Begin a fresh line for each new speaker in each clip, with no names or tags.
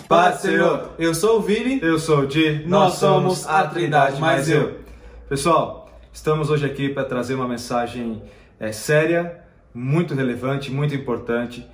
Paz, Senhor.
Eu sou o Vini.
Eu sou o Di.
Nós somos a Trindade mais eu.
Pessoal, estamos hoje aqui para trazer uma mensagem séria, muito relevante, muito importante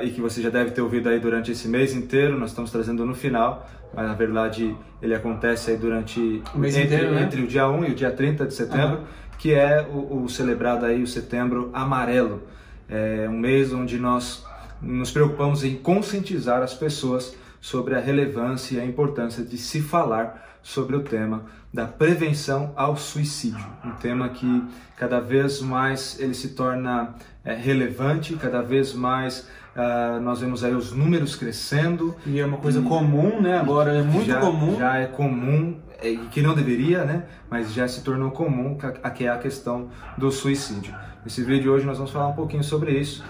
e que você já deve ter ouvido aí durante esse mês inteiro. Nós estamos trazendo no final, mas na verdade ele acontece aí durante
o mês inteiro, né?
Entre o dia 1 e o dia 30 de setembro, que é o celebrado aí o Setembro Amarelo. É um mês onde nós nos preocupamos em conscientizar as pessoas sobre a relevância e a importância de se falar sobre o tema da prevenção ao suicídio. Um tema que cada vez mais ele se torna relevante, cada vez mais nós vemos aí os números crescendo.
E é uma coisa comum, né? Agora é muito comum.
Já é comum, que não deveria, né? Mas já se tornou comum, que é a questão do suicídio. Nesse vídeo hoje nós vamos falar um pouquinho sobre isso.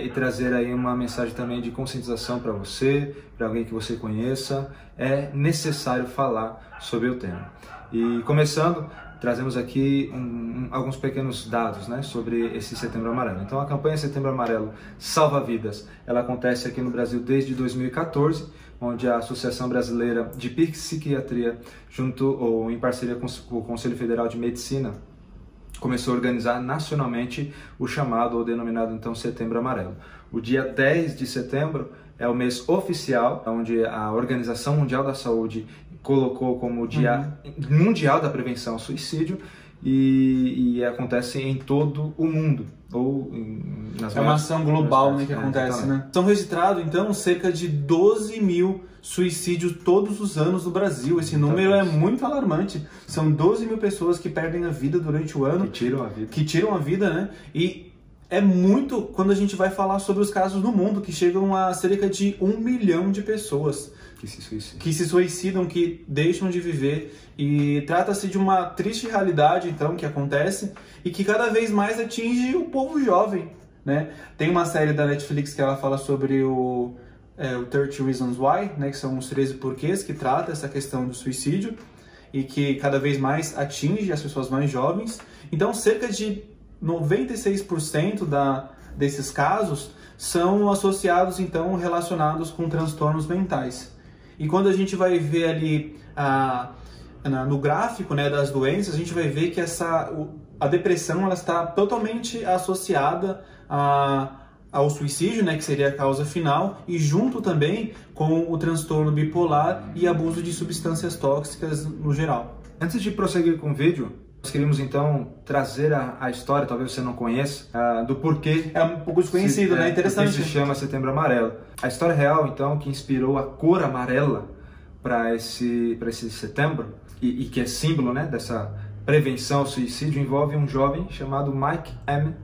E trazer aí uma mensagem também de conscientização para você, para alguém que você conheça. É necessário falar sobre o tema. E começando, trazemos aqui alguns pequenos dados, né, sobre esse Setembro Amarelo. Então a campanha Setembro Amarelo Salva Vidas, ela acontece aqui no Brasil desde 2014, onde a Associação Brasileira de Psiquiatria, em parceria com o Conselho Federal de Medicina, começou a organizar nacionalmente o chamado ou denominado então Setembro Amarelo. O dia 10 de setembro é o mês oficial, onde a Organização Mundial da Saúde colocou como o Dia Mundial da Prevenção ao Suicídio e acontece em todo o mundo.
É uma ação global, né, que acontece, né? São registrados, então, cerca de 12 mil suicídios todos os anos no Brasil. Esse número é muito alarmante. São 12 mil pessoas que perdem a vida durante o ano. Que tiram a vida, né? E é muito quando a gente vai falar sobre os casos no mundo, que chegam a cerca de 1 milhão de pessoas que se suicidam, que deixam de viver. E trata-se de uma triste realidade, então, que acontece e que cada vez mais atinge o povo jovem, né? Tem uma série da Netflix que ela fala sobre o 30 Reasons Why, né, que são os 13 porquês, que trata essa questão do suicídio e que cada vez mais atinge as pessoas mais jovens. Então, cerca de 96% desses casos são associados, então, relacionados com transtornos mentais. E quando a gente vai ver ali no gráfico, né, das doenças, a gente vai ver que a depressão ela está totalmente associada ao suicídio, né, que seria a causa final, e junto também com o transtorno bipolar e abuso de substâncias tóxicas no geral.
Antes de prosseguir com o vídeo, nós queríamos então trazer a história, talvez você não conheça, do porquê.
É um pouco desconhecido, né? Interessante.
Porque se chama Setembro Amarelo. A história real, então, que inspirou a cor amarela para esse setembro, e que é símbolo, né, dessa prevenção ao suicídio, envolve um jovem chamado Mike M.,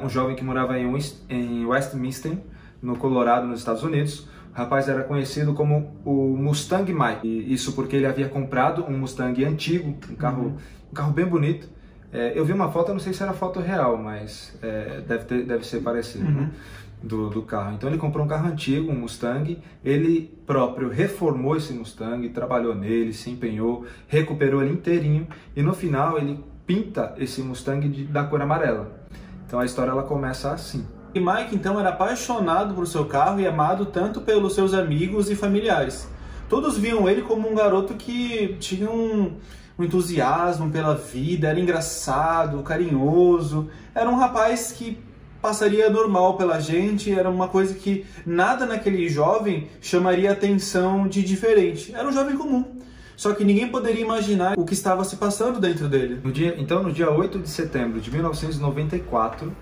um jovem que morava em Westminster, no Colorado, nos Estados Unidos. O rapaz era conhecido como o Mustang Mike, e isso porque ele havia comprado um Mustang antigo, um carro bem bonito. Eu vi uma foto, eu não sei se era foto real, mas deve ser parecido, né, do carro. Então ele comprou um carro antigo, um Mustang, ele próprio reformou esse Mustang, trabalhou nele, se empenhou, recuperou ele inteirinho e no final ele pinta esse Mustang da cor amarela. Então a história ela começa assim.
E Mike então era apaixonado por seu carro e amado tanto pelos seus amigos e familiares. Todos viam ele como um garoto que tinha um entusiasmo pela vida, era engraçado, carinhoso, era um rapaz que passaria normal pela gente, era uma coisa que nada naquele jovem chamaria atenção de diferente, era um jovem comum. Só que ninguém poderia imaginar o que estava se passando dentro dele.
No dia 8 de setembro de 1994,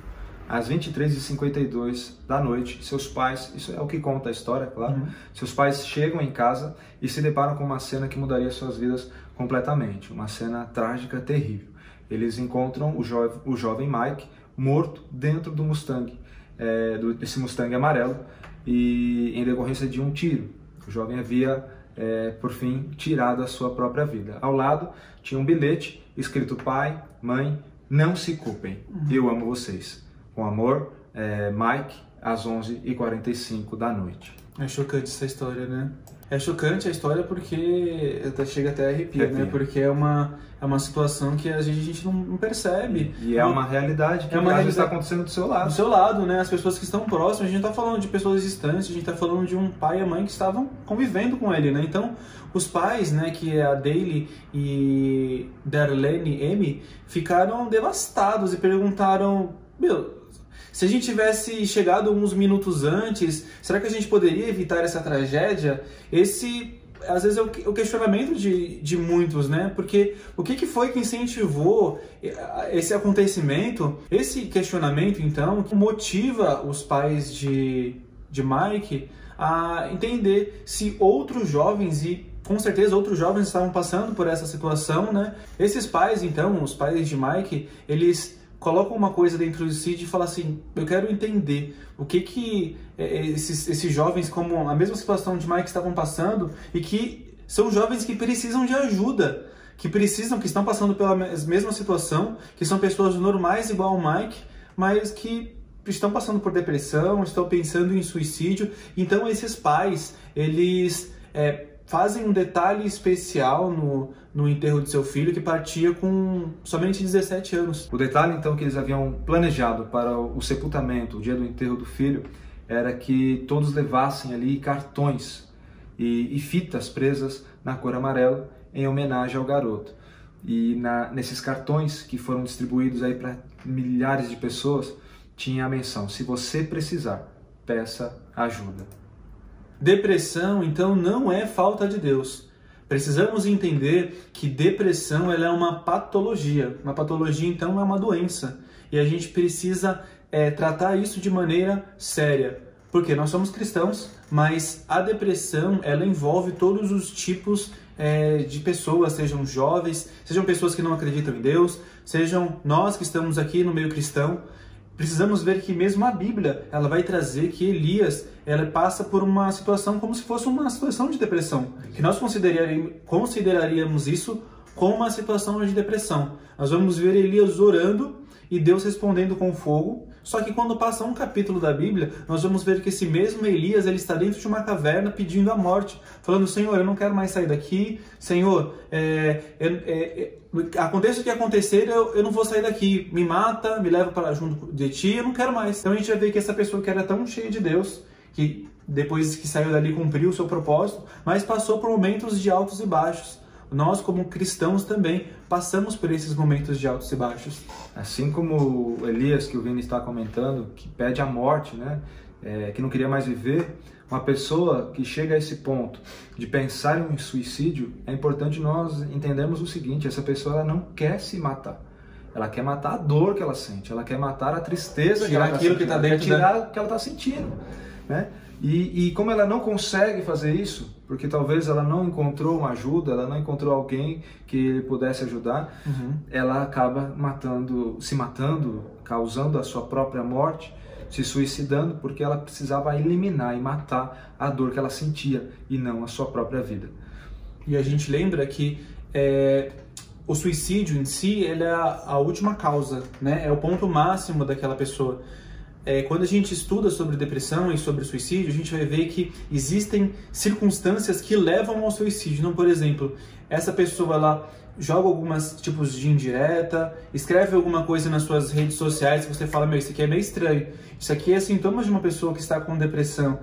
às 23h52 da noite, seus pais, isso é o que conta a história, claro, seus pais chegam em casa e se deparam com uma cena que mudaria suas vidas completamente, uma cena trágica, terrível. Eles encontram o jovem Mike morto dentro do Mustang, desse Mustang amarelo, e em decorrência de um tiro. O jovem havia, por fim, tirado a sua própria vida. Ao lado tinha um bilhete escrito: pai, mãe, não se culpem, eu amo vocês. Com amor, Mike, às 11h45 da noite.
É chocante essa história, né? É chocante a história porque chega até a arrepia, né? Porque é uma situação que a gente não percebe.
E é uma realidade que está acontecendo do seu lado.
Do seu lado, né? As pessoas que estão próximas, a gente não está falando de pessoas distantes, a gente está falando de um pai e a mãe que estavam convivendo com ele, né? Então, os pais, né, que é a Dayle e Darlene M, ficaram devastados e perguntaram, se a gente tivesse chegado uns minutos antes, será que a gente poderia evitar essa tragédia? Esse, às vezes, é o questionamento de muitos, né? Porque o que foi que incentivou esse acontecimento? Esse questionamento, então, motiva os pais de Mike a entender se outros jovens, e com certeza outros jovens estavam passando por essa situação, né? Esses pais, então, os pais de Mike, eles colocam uma coisa dentro de si e falam assim, eu quero entender o que esses jovens, como a mesma situação de Mike, estavam passando, e que são jovens que precisam de ajuda, que estão passando pela mesma situação, que são pessoas normais igual ao Mike, mas que estão passando por depressão, estão pensando em suicídio. Então esses pais, eles fazem um detalhe especial no enterro de seu filho, que partia com somente 17 anos.
O detalhe, então, que eles haviam planejado para o sepultamento, o dia do enterro do filho, era que todos levassem ali cartões e fitas presas na cor amarela, em homenagem ao garoto. E nesses cartões, que foram distribuídos aí para milhares de pessoas, tinha a menção: se você precisar, peça ajuda.
Depressão, então, não é falta de Deus. Precisamos entender que depressão ela é uma patologia. Uma patologia, então, é uma doença. E a gente precisa tratar isso de maneira séria. Porque nós somos cristãos, mas a depressão ela envolve todos os tipos de pessoas, sejam jovens, sejam pessoas que não acreditam em Deus, sejam nós que estamos aqui no meio cristão. Precisamos ver que mesmo a Bíblia, ela vai trazer que Elias, ela passa por uma situação como se fosse uma situação de depressão, que nós consideraríamos isso como uma situação de depressão. Nós vamos ver Elias orando e Deus respondendo com fogo. Só que quando passa um capítulo da Bíblia, nós vamos ver que esse mesmo Elias, ele está dentro de uma caverna pedindo a morte, falando: Senhor, eu não quero mais sair daqui, Senhor, aconteça o que acontecer, eu não vou sair daqui, me mata, me leva para junto de ti, eu não quero mais. Então a gente vai ver que essa pessoa que era tão cheia de Deus, que depois que saiu dali cumpriu o seu propósito, mas passou por momentos de altos e baixos. Nós, como cristãos, também passamos por esses momentos de altos e baixos.
Assim como Elias, que o Vini está comentando, que pede a morte, né? Que não queria mais viver, uma pessoa que chega a esse ponto de pensar em suicídio, é importante nós entendermos o seguinte: essa pessoa ela não quer se matar. Ela quer matar a dor que ela sente, ela quer matar a tristeza que ela está sentindo,
ela quer
tirar o que ela está sentindo, né? E como ela não consegue fazer isso, porque talvez ela não encontrou uma ajuda, ela não encontrou alguém que ele pudesse ajudar, ela acaba se matando, causando a sua própria morte, se suicidando, porque ela precisava eliminar e matar a dor que ela sentia e não a sua própria vida.
E a gente lembra que o suicídio em si ele é a última causa, né? É o ponto máximo daquela pessoa. Quando a gente estuda sobre depressão e sobre suicídio, a gente vai ver que existem circunstâncias que levam ao suicídio. Então, por exemplo, essa pessoa ela joga alguns tipos de indireta, escreve alguma coisa nas suas redes sociais que você fala: isso aqui é meio estranho, isso aqui é sintomas de uma pessoa que está com depressão.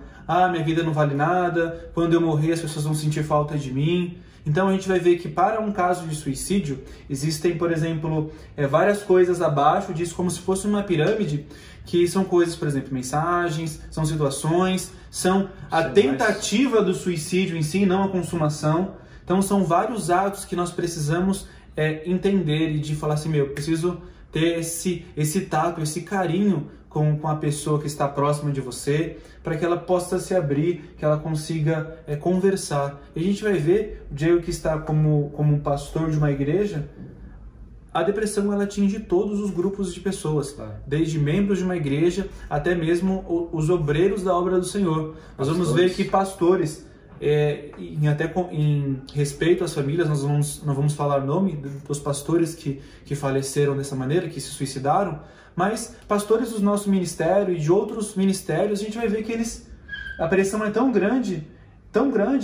Minha vida não vale nada, quando eu morrer as pessoas vão sentir falta de mim. Então a gente vai ver que para um caso de suicídio, existem, por exemplo, várias coisas abaixo disso, como se fosse uma pirâmide, que são coisas, por exemplo, mensagens, são situações, são a tentativa do suicídio em si, não a consumação. Então são vários atos que nós precisamos entender e de falar assim: eu preciso ter esse tato, esse carinho com a pessoa que está próxima de você, para que ela possa se abrir, que ela consiga conversar. E a gente vai ver, o Diego que está como pastor de uma igreja, a depressão ela atinge todos os grupos de pessoas, desde membros de uma igreja até mesmo os obreiros da obra do Senhor. Nós vamos ver que pastores, em respeito às famílias, nós não vamos falar o nome dos pastores que faleceram dessa maneira, que se suicidaram, mas pastores do nosso ministério e de outros ministérios, a gente vai ver que eles a pressão é tão grande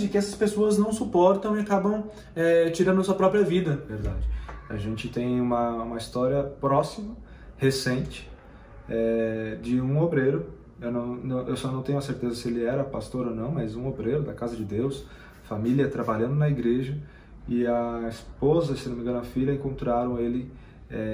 que essas pessoas não suportam e acabam tirando a sua própria vida.
Verdade. A gente tem uma história próxima, recente, de um obreiro. Eu só não tenho a certeza se ele era pastor ou não, mas um obreiro da Casa de Deus, família trabalhando na igreja, e a esposa, se não me engano a filha, encontraram ele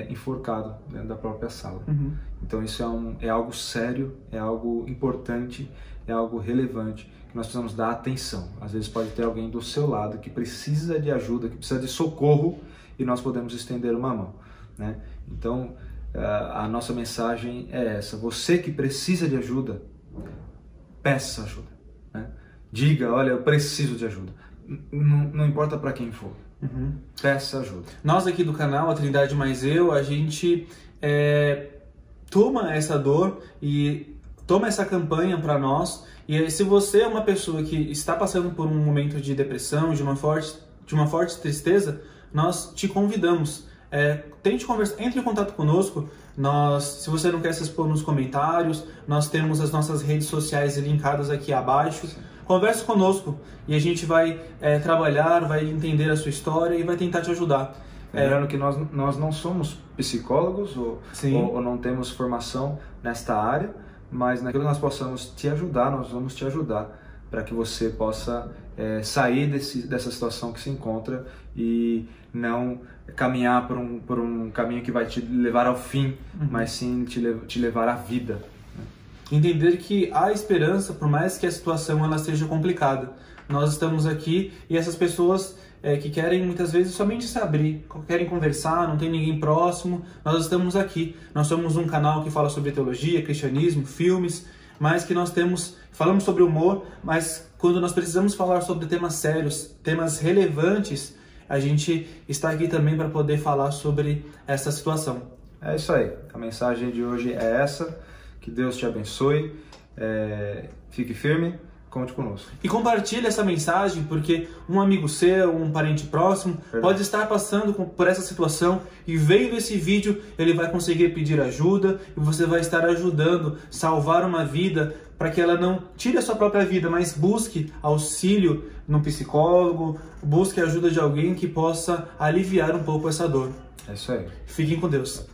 enforcado dentro da própria sala.
Uhum.
Então isso é algo sério, é algo importante, é algo relevante, que nós precisamos dar atenção. Às vezes pode ter alguém do seu lado que precisa de ajuda, que precisa de socorro, e nós podemos estender uma mão, né? Então a nossa mensagem é essa: você que precisa de ajuda, peça ajuda, né? Diga, olha, eu preciso de ajuda, não importa para quem for.
Uhum.
Peça ajuda.
Nós aqui do canal, a Trindade Mais Eu, a gente toma essa dor e toma essa campanha para nós. E se você é uma pessoa que está passando por um momento de depressão, de uma forte tristeza, nós te convidamos. Tente conversar, entre em contato conosco. Se você não quer se expor nos comentários, nós temos as nossas redes sociais linkadas aqui abaixo. Sim. Converse conosco e a gente vai trabalhar, vai entender a sua história e vai tentar te ajudar.
Lembrando que nós não somos psicólogos ou não temos formação nesta área, mas naquilo que nós possamos te ajudar, nós vamos te ajudar para que você possa sair dessa situação que se encontra e não caminhar por um caminho que vai te levar ao fim, mas sim te levar à vida.
Entender que há esperança, por mais que a situação ela seja complicada. Nós estamos aqui e essas pessoas que querem muitas vezes somente se abrir, querem conversar, não tem ninguém próximo, nós estamos aqui. Nós somos um canal que fala sobre teologia, cristianismo, filmes, mas que falamos sobre humor, mas quando nós precisamos falar sobre temas sérios, temas relevantes, a gente está aqui também para poder falar sobre essa situação.
É isso aí, a mensagem de hoje é essa. Que Deus te abençoe, fique firme, conte conosco.
E compartilhe essa mensagem, porque um amigo seu, um parente próximo, pode estar passando por essa situação e vendo esse vídeo, ele vai conseguir pedir ajuda e você vai estar ajudando a salvar uma vida para que ela não tire a sua própria vida, mas busque auxílio no psicólogo, busque a ajuda de alguém que possa aliviar um pouco essa dor.
É isso aí.
Fiquem com Deus.